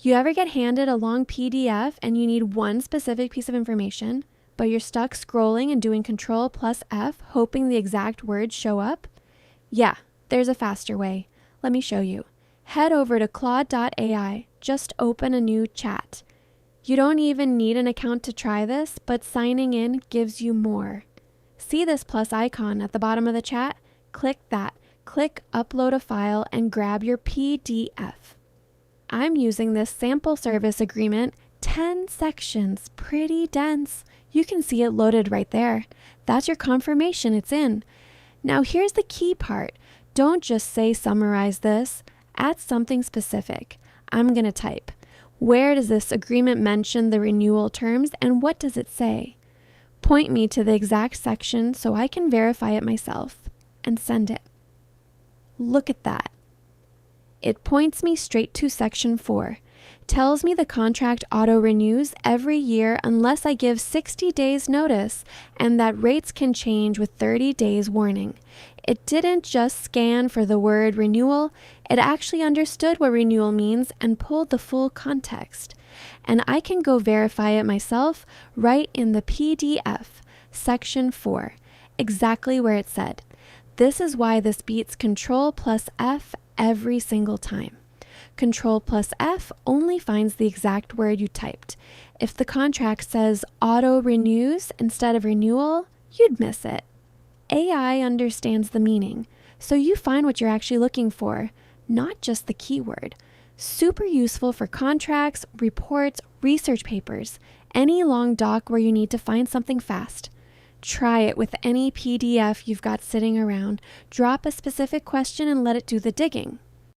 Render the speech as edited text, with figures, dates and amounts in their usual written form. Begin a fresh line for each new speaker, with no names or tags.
You ever get handed a long PDF and you need one specific piece of information, but you're stuck scrolling and doing Ctrl+F, hoping the exact words show up? Yeah, there's a faster way. Let me show you. Head over to Claude AI. Just open a new chat. You don't even need an account to try this, but signing in gives you more. See this plus icon at the bottom of the chat? Click that. Click Upload a File and grab your PDF. I'm using this sample service agreement, 10 sections, pretty dense. You can see it loaded right there. That's your confirmation it's in. Now here's the key part. Don't just say summarize this. Add something specific. I'm going to type. Where does this agreement mention the renewal terms and what does it say? Point me to the exact section so I can verify it myself and send it. Look at that. It points me straight to section 4. Tells me the contract auto-renews every year unless I give 60 days notice and that rates can change with 30 days warning. It didn't just scan for the word renewal, it actually understood what renewal means and pulled the full context. And I can go verify it myself right in the PDF, section 4, exactly where it said. This is why this beats Ctrl+F every single time. Ctrl+F only finds the exact word you typed. If the contract says auto renews instead of renewal, you'd miss it. AI understands the meaning, so you find what you're actually looking for, not just the keyword. Super useful for contracts, reports, research papers, any long doc where you need to find something fast. Try it with any PDF you've got sitting around. Drop a specific question and let it do the digging.